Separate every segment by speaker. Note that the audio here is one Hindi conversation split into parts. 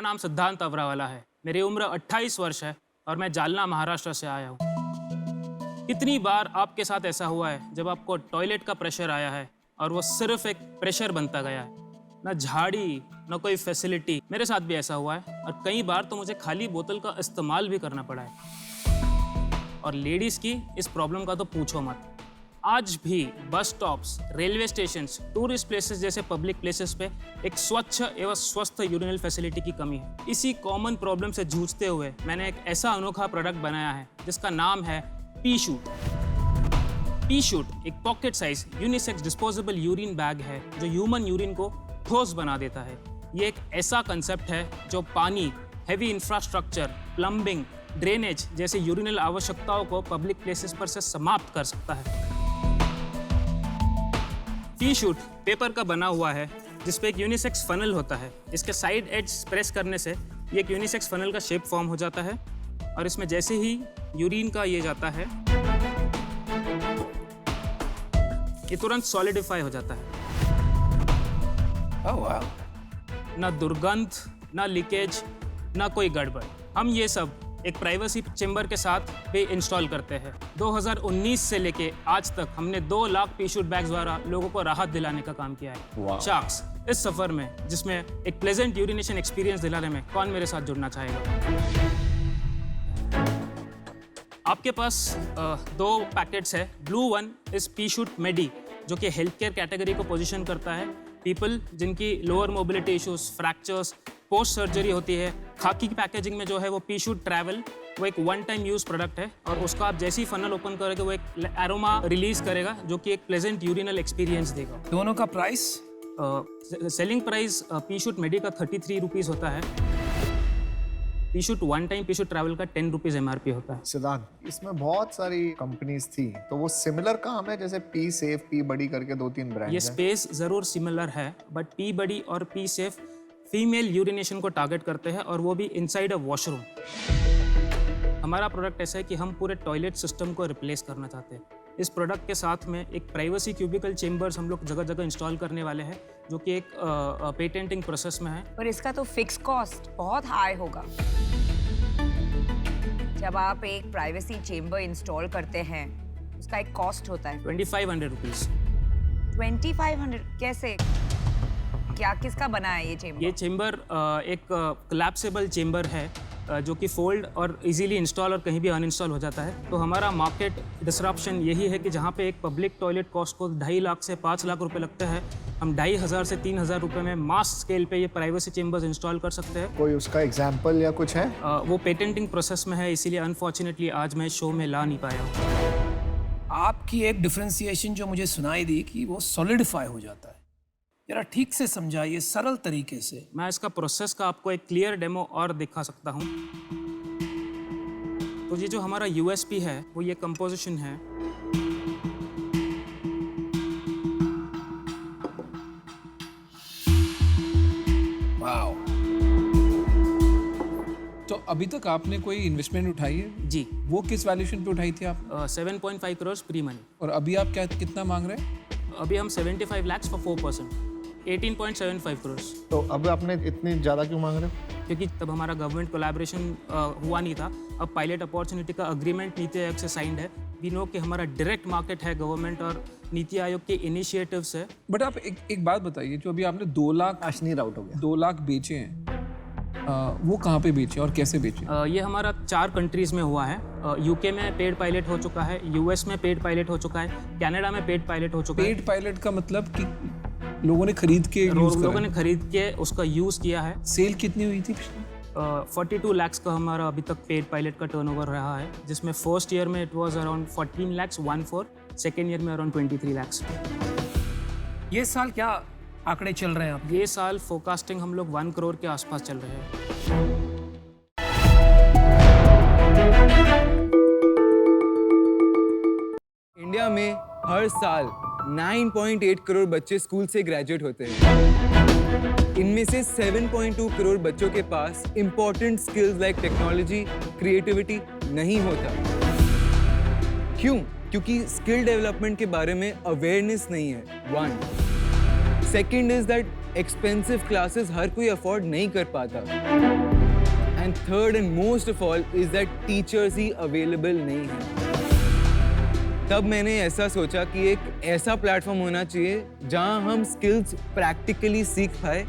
Speaker 1: मेरा नाम सिद्धांत अवरावाला है। मेरी उम्र 28 वर्ष है और मैं जालना महाराष्ट्र से आया हूँ। कितनी बार आपके साथ ऐसा हुआ है जब आपको टॉयलेट का प्रेशर आया है और वो सिर्फ एक प्रेशर बनता गया है, ना झाड़ी ना कोई फैसिलिटी। मेरे साथ भी ऐसा हुआ है और कई बार तो मुझे खाली बोतल का इस्तेमाल भी करना पड़ा है। और लेडीज की इस प्रॉब्लम का तो पूछो मत। आज भी bus stops, railway stations, tourist places जैसे पब्लिक प्लेसेस पे एक स्वच्छ एवं स्वस्थ यूरिनल फैसिलिटी की कमी है। इसी कॉमन प्रॉब्लम से जूझते हुए मैंने एक ऐसा अनोखा प्रोडक्ट बनाया है जिसका नाम है पी-शूट। पी-शूट एक pocket size unisex disposable urine bag है जो ह्यूमन यूरिन को ठोस बना देता है। ये एक ऐसा कंसेप्ट है जो पानी, हेवी इंफ्रास्ट्रक्चर, प्लम्बिंग, ड्रेनेज जैसे यूरिनल आवश्यकताओं को पब्लिक प्लेसेस पर से समाप्त कर सकता है। पी-शूट पेपर का बना हुआ है जिसपे एक यूनिसेक्स फनल होता है। इसके साइड एज प्रेस करने से ये एक यूनिसेक्स फनल का शेप फॉर्म हो जाता है और इसमें जैसे ही यूरिन का ये जाता है ये तुरंत सॉलिडिफाई हो जाता है।
Speaker 2: Oh, wow.
Speaker 1: ना दुर्गंध, ना लीकेज, ना कोई गड़बड़। हम ये सब एक प्राइवेसी चेंबर के साथ भी इंस्टॉल करते हैं। 2019 से लेके आज तक हमने 2 लाख पी-शूट बैग्स द्वारा लोगों को राहत दिलाने का काम किया है।
Speaker 2: Wow.
Speaker 1: शार्क्स, इस सफर में जिसमें एक प्लेजेंट यूरिनेशन एक्सपीरियंस दिलाने में कौन मेरे साथ जुड़ना चाहेगा? आपके पास 2 पैकेट्स है। ब्लू वन इज पी-शूट मेडी जो कि हेल्थ केयर कैटेगरी को पोजीशन करता है। पीपल जिनकी lower mobility issues, fractures, post surgery होती है। खाकी की पैकेजिंग में जो है वो पी-शूट ट्रैवल, वो एक वन टाइम यूज प्रोडक्ट है और उसका आप जैसे ही फनल ओपन करोगे वो एक एरोमा रिलीज करेगा जो कि एक प्लेजेंट यूरिनल एक्सपीरियंस देगा।
Speaker 2: दोनों का प्राइस?
Speaker 1: सेलिंग प्राइस पी-शूट मेडी का 33 रुपीज़ होता है। P-shoot one time P-shoot travel का 10 रुपीज़ MRP होता है।
Speaker 3: सिद्धांत, इसमें बहुत सारी कंपनीज थी, तो वो सिमिलर काम है जैसे पी सेफ, पी बडी करके 2-3 ब्रांड
Speaker 1: ये स्पेस ज़रूर सिमिलर है बट पी बडी और पी सेफ फीमेल यूरिनेशन को टारगेट करते हैं और वो भी इनसाइड अ वॉशरूम। हमारा प्रोडक्ट ऐसा है कि हम पूरे टॉयलेट सिस्टम को रिप्लेस करना चाहते हैं। इस प्रोडक्ट के साथ में एक प्राइवेसी क्यूबिकल चेंबर्स हम लोग जगह जगह इंस्टॉल करने वाले हैं जो कि एक पेटेंटिंग प्रोसेस में है।
Speaker 4: पर इसका तो फिक्स कॉस्ट बहुत हाई होगा। जब आप एक प्राइवेसी चेंबर इंस्टॉल करते हैं उसका एक कॉस्ट होता है
Speaker 1: 2500 रुपीज़।
Speaker 4: 2500 कैसे? क्या किसका बना है ये चेंबर?
Speaker 1: ये चेंबर एक कोलैप्सिबल चेंबर है जो कि फोल्ड और इजीली इंस्टॉल और कहीं भी अनइंस्टॉल हो जाता है। तो हमारा मार्केट डिसरप्शन यही है कि जहाँ पे एक पब्लिक टॉयलेट कॉस्ट को 2.5 लाख से 5 लाख रुपए लगते हैं, हम 2,500 से 3,000 रुपए में मास स्केल पे ये प्राइवेसी चेंबर्स इंस्टॉल कर सकते हैं।
Speaker 3: कोई उसका एग्जाम्पल या कुछ है?
Speaker 1: वो पेटेंटिंग प्रोसेस में है, इसीलिए अनफॉर्चुनेटली आज मैं शो में ला नहीं पाया हूँ।
Speaker 2: आपकी एक डिफरेंशिएशन जो मुझे सुनाई दी कि वो सॉलिडिफाई हो जाता है, जरा ठीक से समझाइए सरल तरीके से।
Speaker 1: मैं इसका प्रोसेस का आपको एक क्लियर डेमो और दिखा सकता हूँ। तो ये जो हमारा USP है वो ये कंपोजिशन है।
Speaker 2: वाओ। तो अभी तक आपने कोई इन्वेस्टमेंट उठाई है?
Speaker 1: जी,
Speaker 2: वो किस वैल्यूएशन पे उठाई थी आप?
Speaker 1: 7.5 करोड़ प्री मनी।
Speaker 2: और अभी आप कितना मांग रहे हैं?
Speaker 1: अभी हम 75 लाख फॉर 4%, 18.75 करोड़।
Speaker 3: तो अब आपने इतनी ज़्यादा क्यों मांग रहे हो?
Speaker 1: क्योंकि तब हमारा गवर्नमेंट कोलैबोरेशन हुआ नहीं था। अब पायलट अपॉर्चुनिटी का अग्रीमेंट नीति आयोग से साइंड है। वी नो कि हमारा डायरेक्ट मार्केट है गवर्नमेंट और नीति आयोग के इनिशिएटिव से।
Speaker 2: बट आप एक बात बताइए, जो अभी आपने 2 लाख
Speaker 3: अश्नी राउट हो गया।
Speaker 2: 2 लाख बेचे हैं, वो कहाँ पे बेचे और कैसे बेचे?
Speaker 1: ये हमारा 4 कंट्रीज़ में हुआ है। UK में पेड पायलट हो चुका है, US में पेड पायलट हो चुका है, कनाडा में पेड पायलट हो चुका है।
Speaker 2: पेड पायलट का मतलब कि लोगों ने खरीद के
Speaker 1: लोगों ने खरीद के उसका यूज़ किया है।
Speaker 2: सेल कितनी हुई थी पिछले?
Speaker 1: 42 लाख का हमारा अभी तक पेड पायलट का टर्नओवर रहा है, जिसमें फर्स्ट ईयर में it was around 14 lakh 14, second year में अराउंड 23 लाख।
Speaker 2: ये साल क्या आंकड़े चल रहे हैं आप?
Speaker 1: ये साल फोरकास्टिंग हम लोग 1 करोड़ के आसपास चल रहे हैं।
Speaker 5: इंडिया में हर साल 9.8 करोड़ बच्चे स्कूल से ग्रेजुएट होते हैं। इनमें से 7.2 करोड़ बच्चों के पास important skills like technology, creativity नहीं होता। क्यों? क्योंकि स्किल डेवलपमेंट के बारे में अवेयरनेस नहीं है। 1 second is that expensive classes हर कोई अफोर्ड नहीं कर पाता। And third and most of all is that teachers ही अवेलेबल नहीं है। तब मैंने ऐसा सोचा कि एक ऐसा प्लेटफॉर्म होना चाहिए जहां हम स्किल्स प्रैक्टिकली सीख पाए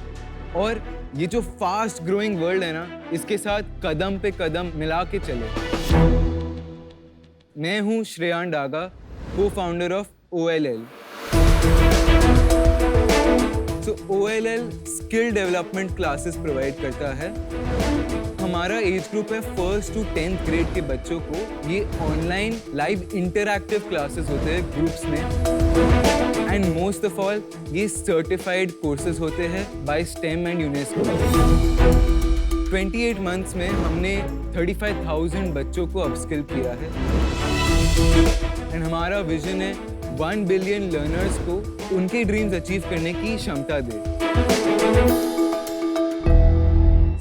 Speaker 5: और ये जो फास्ट ग्रोइंग वर्ल्ड है ना, इसके साथ कदम पे कदम मिला के चले। मैं हूं Shreyan Daga, co-founder of OLL। So OLL skill development classes provide करता है। हमारा एज ग्रुप है 1st to 10th ग्रेड के बच्चों को। ये ऑनलाइन लाइव इंटरैक्टिव क्लासेस होते हैं ग्रुप्स में। एंड मोस्ट ऑफ ऑल ये सर्टिफाइड कोर्सेज होते हैं by stem and UNESCO. 28 months में हमने 35,000 बच्चों को अपस्किल किया है। एंड हमारा विजन है 1 बिलियन लर्नर्स को उनके ड्रीम्स अचीव करने की क्षमता दे।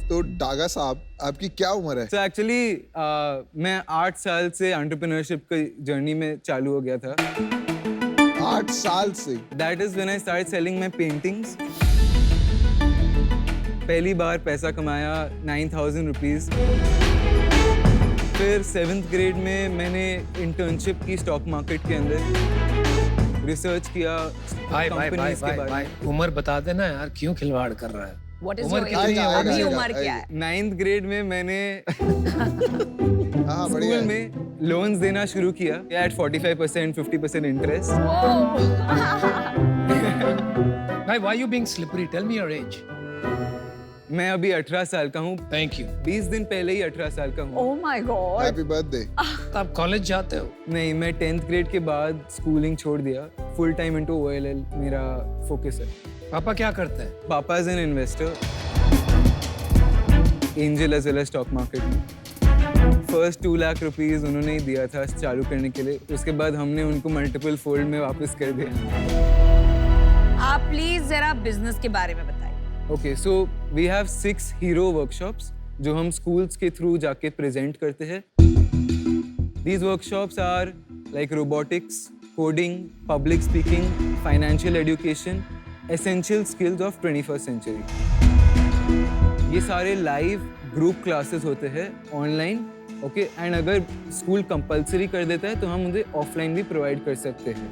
Speaker 6: तो डागा साहब, आपकी क्या उम्र है?
Speaker 5: So actually मैं 8 साल से एंटरप्रेन्योरशिप की जर्नी में चालू हो गया था।
Speaker 6: 8 साल से?
Speaker 5: That is when I started selling my paintings। पहली बार पैसा कमाया 9,000 रुपीज। फिर 7th ग्रेड में मैंने इंटर्नशिप की स्टॉक मार्केट के अंदर, रिसर्च किया कंपनीज के बारे में।
Speaker 2: उम्र बता देना यार, क्यों खिलवाड़ कर रहा है?
Speaker 4: What is
Speaker 2: उम्र
Speaker 4: your
Speaker 2: कितनी
Speaker 4: age?
Speaker 2: है?
Speaker 4: अभी उम्र क्या है?
Speaker 5: 9th ग्रेड में मैंने
Speaker 6: हाँ, बढ़िया
Speaker 5: स्कूल
Speaker 6: है।
Speaker 5: में लोन्स देना शुरू किया एट 45% 50% इंटरेस्ट।
Speaker 2: भाई, why you being slippery? Tell me your age.
Speaker 5: मैं अभी 18 साल का हूँ।
Speaker 2: Thank you.
Speaker 5: 20 दिन पहले ही 18 साल का हूँ।
Speaker 4: Oh my God.
Speaker 6: Happy birthday.
Speaker 2: तो आप कॉलेज जाते हो?
Speaker 5: नहीं, मैं 10th ग्रेड के बाद स्कूलिंग छोड़ दिया। फुल टाइम इनटू OLL मेरा फोकस है।
Speaker 2: पापा क्या करते हैं?
Speaker 5: पापा is an investor, angel as well as stock market में। फर्स्ट 2 लाख रुपीस उन्होंने ही दिया था चालू करने के लिए। उसके बाद हमने उनको मल्टीपल फोल्ड में वापस कर दिया।
Speaker 4: आप प्लीज जरा बिजनेस के बारे में बताइए।
Speaker 5: Okay, so we have 6 hero workshops जो हम स्कूल्स के थ्रू जाके प्रेजेंट करते हैं। These workshops are like robotics, coding, public speaking, financial education, essential skills of 21st century. ये सारे लाइव ग्रुप क्लासेस होते हैं ऑनलाइन। ओके, एंड अगर स्कूल कंपलसरी कर देता है तो हम उन्हें ऑफलाइन भी प्रोवाइड कर सकते हैं।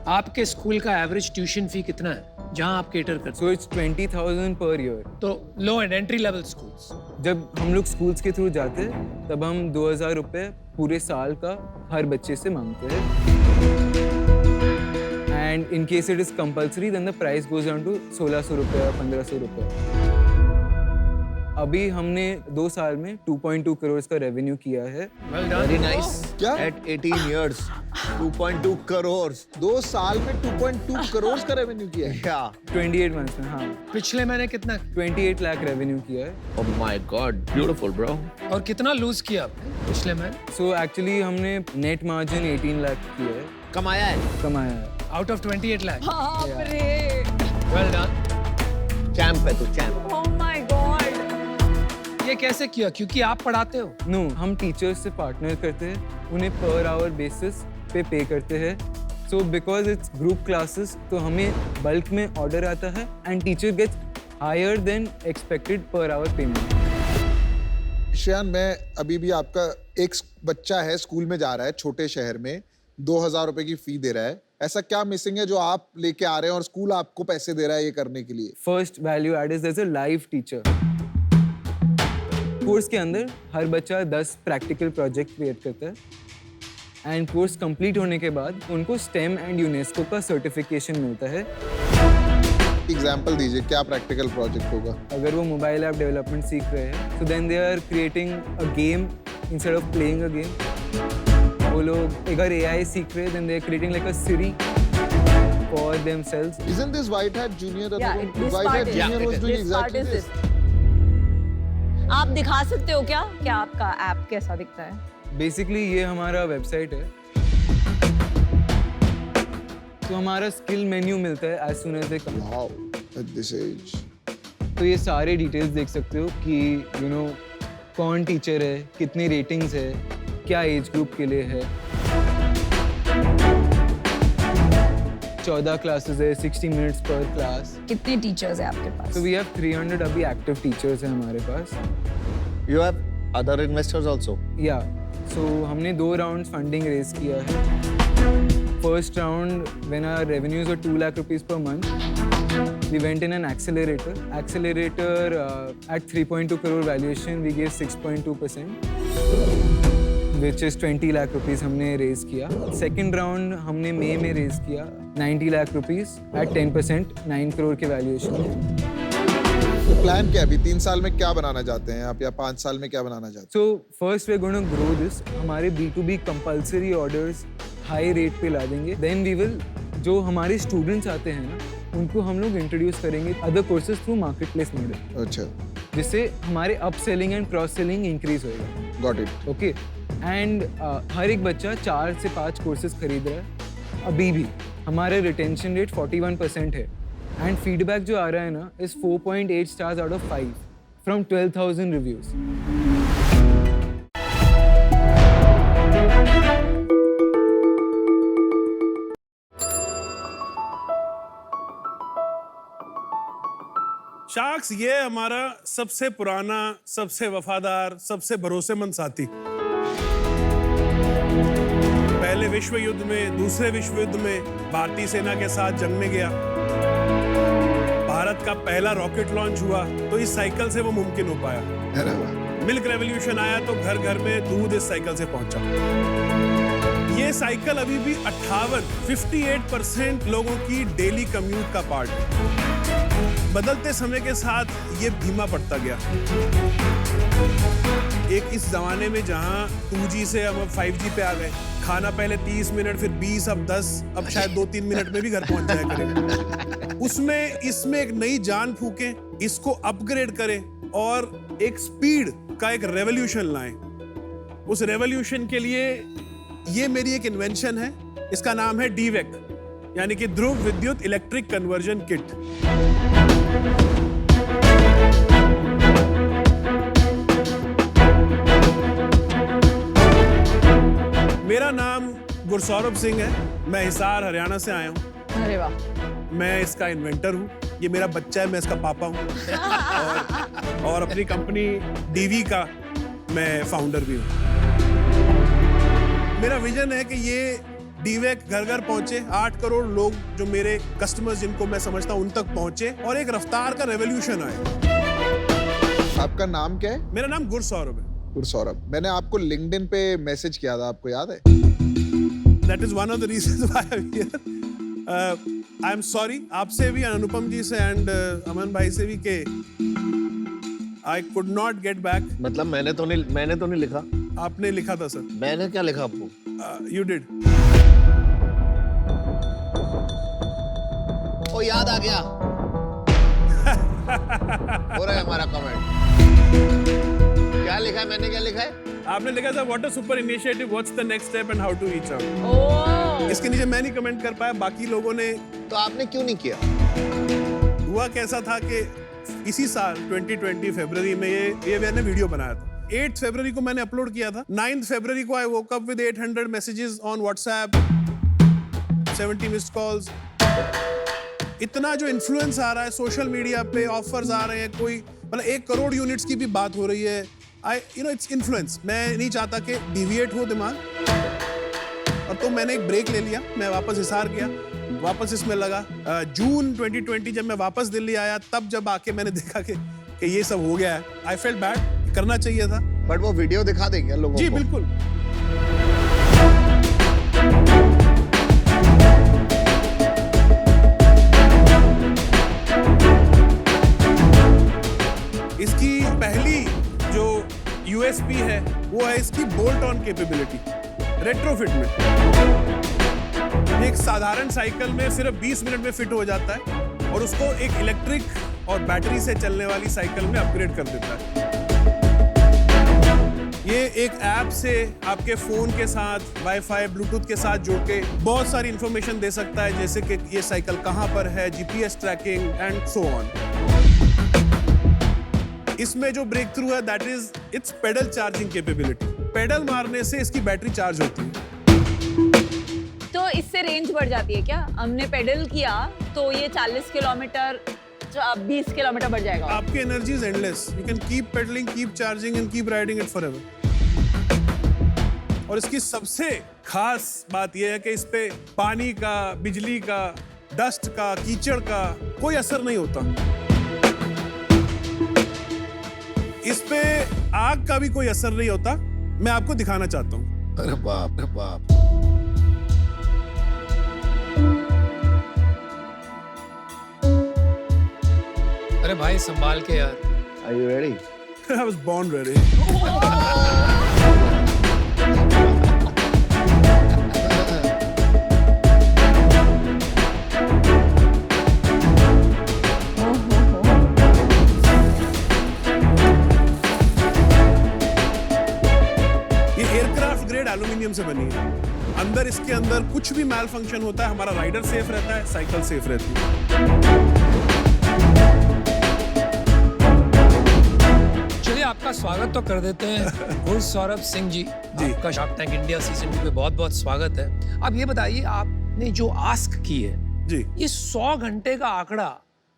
Speaker 2: आपके स्कूल का एवरेज ट्यूशन फी कितना है जहां आप केटर करते
Speaker 5: सो इट्स 20,000 पर ईयर।
Speaker 2: हो? तो लो एंड एंट्री लेवल स्कूल्स।
Speaker 5: जब हम लोग स्कूल्स के थ्रू जाते हैं तब हम 2,000 रुपये पूरे साल का हर बच्चे से मांगते हैं। And in case it is compulsory then the price goes down to 1,600 रुपये, 1,500 रुपये। अभी हमने 2 साल में 2.2 करोड़ का रेवेन्यू किया है।
Speaker 2: Well done.
Speaker 7: Very nice.
Speaker 6: क्या?
Speaker 7: At 18 years, 2.2 crores.
Speaker 6: 2 साल में 2.2 करोड़ का रेवेन्यू किया है।
Speaker 7: Yeah.
Speaker 5: 28 मंथ्स में, हाँ,
Speaker 2: पिछले महीने कितना
Speaker 5: 28 लाख रेवेन्यू किया है।
Speaker 7: Oh my God, beautiful, bro.
Speaker 2: और कितना लूज किया आपने पिछले महीने?
Speaker 5: सो एक्चुअली हमने नेट मार्जिन 18 लाख किया है,
Speaker 7: कमाया है.
Speaker 5: कमाया है।
Speaker 2: Out of 28 lakh.
Speaker 4: बाप रे।
Speaker 2: Well done.
Speaker 7: Champ है तू, champ.
Speaker 4: Oh my God.
Speaker 2: ये कैसे किया? क्योंकि आप पढ़ाते हो?
Speaker 5: नो, हम टीचर्स से पार्टनर करते हैं, उन्हें पर आवर बेसिस पे पे करते हैं। So because it's group classes तो हमें बल्क में ऑर्डर आता है and teacher gets higher than expected per hour payment.
Speaker 6: Shreyan, मैं अभी भी आपका एक बच्चा है, स्कूल में जा रहा है, छोटे शहर में 2,000 रुपए की फी दे रहा है। ऐसा क्या मिसिंग है जो आप लेके आ रहे हैं और स्कूल आपको पैसे दे रहा है ये करने के लिए?
Speaker 5: First value add is there is a live teacher. Course के अंदर हर बच्चा 10 प्रैक्टिकल प्रोजेक्ट क्रिएट करता है एंड कोर्स कंप्लीट होने के बाद उनको स्टेम एंड यूनेस्को का सर्टिफिकेशन मिलता है।
Speaker 6: एग्जाम्पल दीजिए, क्या प्रैक्टिकल प्रोजेक्ट होगा?
Speaker 5: अगर वो मोबाइल ऐप डेवलपमेंट सीख रहे हैं तो then they are creating a game instead of playing a game. वो लोग अगर AI सीख रहे हैं then they are creating like a Siri for themselves.
Speaker 6: Isn't this White Hat Junior?
Speaker 4: Yeah, this
Speaker 6: White
Speaker 4: part
Speaker 6: Hat
Speaker 4: is-
Speaker 6: Junior was doing
Speaker 4: this part
Speaker 6: exactly
Speaker 4: is
Speaker 6: this.
Speaker 4: this. आप दिखा सकते हो क्या आपका ऐप कैसा दिखता है?
Speaker 5: बेसिकली ये हमारा वेबसाइट है। तो हमारा स्किल मेन्यू मिलता है as soon as they come.
Speaker 6: Wow, at this age.
Speaker 5: तो ये सारे डिटेल्स देख सकते हो कि यू नो कौन टीचर है, कितनी रेटिंग्स है, क्या एज ग्रुप के लिए है। 14 क्लासेस है, 60 मिनट्स पर क्लास.
Speaker 4: कितने टीचर्स हैं आपके पास?
Speaker 5: So we have 300 अभी एक्टिव टीचर्स हैं हमारे पास.
Speaker 7: You have other investors also.
Speaker 5: या सो हमने 2 राउंड्स फंडिंग रेज किया है. First round when our revenues were 2 lakh rupees per month, we went in an accelerator at 3.2 crore valuation we gave 6.2%, which is 20 lakh rupees हमने रेज किया. सेकेंड राउंड हमने मई में रेज किया 90 लाख रुपीस at 10%, 9 करोड़ के वैल्यूएशन में.
Speaker 6: तो प्लान क्या है अभी 3 साल में क्या बनाना चाहते हैं आप, या 5 साल में क्या बनाना चाहते
Speaker 5: so first we are going to grow this. हमारे B2B compulsory orders high rate पे ला देंगे. देन वी विल, जो हमारे स्टूडेंट्स आते हैं ना, उनको हम लोग इंट्रोड्यूस करेंगे other courses through marketplace model,
Speaker 6: हैं? अच्छा,
Speaker 5: जिससे हमारे upselling and cross selling increase होएगा.
Speaker 6: Got it.
Speaker 5: ओके. एंड हर एक बच्चा 4 से 5 कोर्सेज खरीद रहा है. अभी भी हमारा रिटेंशन रेट 41% है. एंड फीडबैक जो आ रहा है ना is 4.8 stars out of 5 from 12,000 reviews.
Speaker 8: Sharks ये हमारा सबसे पुराना, सबसे वफादार, सबसे भरोसेमंद साथी. पहले विश्व युद्ध में, दूसरे विश्व युद्ध में भारतीय सेना के साथ जंग में गया. भारत का पहला रॉकेट लॉन्च हुआ तो इस साइकिल से वो मुमकिन हो पाया.
Speaker 6: है ना?
Speaker 8: मिल्क रेवोल्यूशन आया तो घर घर में दूध इस साइकिल से पहुंचा. ये साइकिल अभी भी 58% लोगों की डेली कम्यूट का पार्ट है. बदलते समय के साथ ये धीमा पड़ता गया. एक इस जमाने में जहां 2G से हम 5G पे आ गए. खाना पहले 30 मिनट, फिर 20, अब 10, अब शायद 2-3 मिनट में भी घर पहुंच जाया करें. उसमें इसमें एक नई जान फूकें, इसको अपग्रेड करें और एक स्पीड का एक रेवोल्यूशन लाएं. उस रेवोल्यूशन के लिए ये मेरी एक इन्वेंशन है. इसका नाम है DVEC, यानी कि ध्रुव विद्युत इलेक्ट्रिक कन्वर्जन किट. मेरा नाम गुरसौरभ सिंह है. मैं हिसार हरियाणा से आया हूँ.
Speaker 4: अरे वाह.
Speaker 8: मैं इसका इन्वेंटर हूँ. ये मेरा बच्चा है, मैं इसका पापा हूँ. और अपनी कंपनी DV का मैं फाउंडर भी हूँ. मेरा विजन है कि ये DVEC घर घर पहुंचे, 8 करोड़ लोग जो मेरे कस्टमर्स जिनको मैं समझता हूं उन तक पहुंचे और एक रफ्तार का रेवोल्यूशन आए.
Speaker 6: आपका नाम क्या है?
Speaker 8: मेरा नाम गुरसौरभ है.
Speaker 6: गुरसौरभ. मैंने आपको लिंक्डइन पे मैसेज किया था, आपको याद है?
Speaker 8: That is one of the reasons why I'm here. I am sorry आपसे भी, अनुपम जी से एंड अमन भाई से भी कि I could not get back.
Speaker 7: मतलब मैंने तो नहीं लिखा.
Speaker 8: आपने लिखा था सर.
Speaker 7: मैंने क्या लिखा आपको?
Speaker 8: You did.
Speaker 7: ओ याद आ गया. हो रहा है हमारा कमेंट. क्या लिखा है? मैंने क्या लिखा है?
Speaker 8: आपने लिखा था what a super initiative, what's the next step and how to reach out.
Speaker 4: Oh.
Speaker 8: इसके नीचे मैं नहीं कमेंट कर पाया, बाकी लोगों ने.
Speaker 7: तो आपने क्यों नहीं किया?
Speaker 8: हुआ कैसा था कि इसी साल 2020 फरवरी में ये मैंने वीडियो बनाया था. 8 फरवरी को मैंने अपलोड किया था. 9 फरवरी को I woke up with 800 messages on WhatsApp, 70 missed calls. इतना जो इन्फ्लुएंस आ रहा है सोशल मीडिया पे, ऑफर्स आ रहे हैं, कोई मतलब 1 करोड़ यूनिट्स की भी बात हो रही है. Its influence. मैं नहीं चाहता कि डिविएट हो दिमाग, और तो मैंने एक ब्रेक ले लिया. मैं वापस हिसार गया, वापस इसमें लगा. जून 2020 जब मैं वापस दिल्ली आया, तब जब आके मैंने देखा कि ये सब हो गया है, आई फेल्ट बैड. करना चाहिए था.
Speaker 3: बट वो वीडियो दिखा देंगे लोगों
Speaker 8: जी
Speaker 3: को.
Speaker 8: बिल्कुल. इसकी पहली जो USP है वो है इसकी बोल्ट ऑन कैपेबिलिटी. रेट्रोफिट में एक साधारण साइकिल में सिर्फ 20 मिनट में फिट हो जाता है और उसको एक इलेक्ट्रिक और बैटरी से चलने वाली साइकिल में अपग्रेड कर देता है. ये एक ऐप से आपके फोन के साथ वाईफाई ब्लूटूथ के साथ जोड़ के बहुत सारी इंफॉर्मेशन दे सकता है, जैसे कि ये साइकिल कहां पर है, GPS tracking and so on. इसमें जो ब्रेक थ्रू है that is its pedal charging capability. Pedal मारने से इसकी बैटरी चार्ज होती है.
Speaker 4: तो इससे रेंज बढ़ जाती है क्या? हमने पेडल किया तो ये 40 किलोमीटर 20 किलोमीटर बढ़ जाएगा।
Speaker 8: आपकी energy is endless, you can keep pedalling, keep charging and keep riding it forever. और इसकी सबसे खास बात यह है कि इस पे पानी का, बिजली का, डस्ट का, कीचड़ का कोई असर नहीं होता। इस पे आग का भी कोई असर नहीं होता। मैं आपको दिखाना चाहता हूँ।
Speaker 3: अरे बाप रे बाप।
Speaker 2: अरे भाई संभाल के यार।
Speaker 7: Are you ready?
Speaker 8: I was born ready. ये एयरक्राफ्ट ग्रेड एल्यूमिनियम से बनी है। अंदर इसके अंदर कुछ भी मैल फंक्शन होता है, हमारा राइडर सेफ रहता है, साइकिल सेफ रहती है।
Speaker 2: चलिए आपका स्वागत तो कर देते हैं गुरु सौरभ सिंह जी। आपका शार्क टैंक इंडिया सीजन 2 पे बहुत बहुत स्वागत है। अब ये बताइए, आपने जो आस्क की है
Speaker 8: जी,
Speaker 2: ये 100 घंटे का आंकड़ा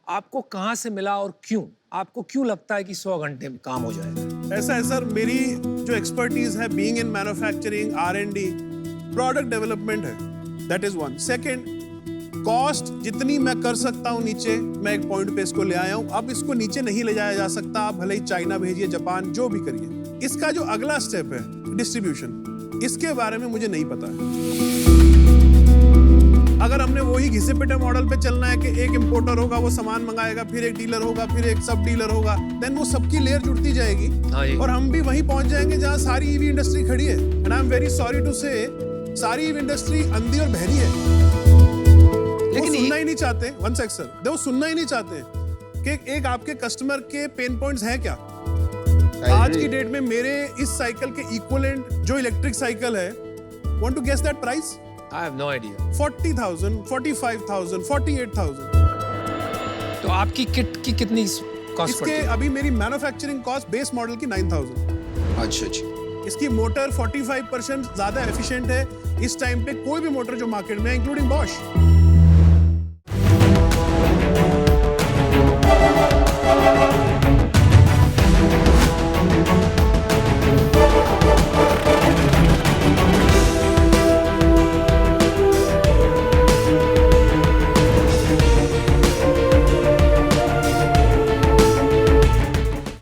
Speaker 2: आपको कहाँ से मिला और क्यों? आपको क्यों लगता है कि 100 घंटे में काम हो जाएगा?
Speaker 8: ऐसा है सर, मेरी जो एक्सपर्टीज है being in manufacturing, R&D, product development है, that is one. Second, cost जितनी मैं कर सकता हूँ नीचे, मैं एक पॉइंट पे इसको ले आया हूँ। अब इसको नीचे नहीं ले जाया जा सकता। आप भले ही चाइना भेजिए, जापान, जो भी करिए। इसका जो अगला स्टेप है डिस्ट्रीब्यूशन, इसके बारे में मुझे नहीं पता है। अगर हमने वही घिसे पिटे मॉडल पे चलना है कि एक इंपोर्टर होगा, वो सामान मंगाएगा, फिर एक डीलर होगा, फिर एक सब डीलर होगा, देन वो सबकी लेयर जुड़ती जाएगी।
Speaker 2: हाँ जी।
Speaker 8: और हम भी वहीं पहुंच जाएंगे जहां सारी ईवी इंडस्ट्री खड़ी है। And I am very sorry to say, सारी ईवी इंडस्ट्री अंधी और बहरी है। लेकिन सुनना ही नहीं चाहते। वन सेक सर, वो सुनना ही नहीं चाहते कि एक आपके कस्टमर के पेन पॉइंट्स हैं क्या। आज की डेट में मेरे इस साइकिल के इक्विवेलेंट जो इलेक्ट्रिक साइकिल है, want to guess that price?
Speaker 2: I have no idea.
Speaker 8: 40,000, 45,000, 48,000।
Speaker 2: तो आपकी किट की कितनी कॉस्ट
Speaker 8: इसके
Speaker 2: पड़ती है?
Speaker 8: अभी मेरी मैन्युफैक्चरिंग कॉस्ट बेस मॉडल की 9,000।
Speaker 2: अच्छा अच्छा।
Speaker 8: इसकी मोटर 45% ज्यादा एफिशिएंट है इस टाइम पे कोई भी मोटर जो मार्केट में है, इंक्लूडिंग बॉश।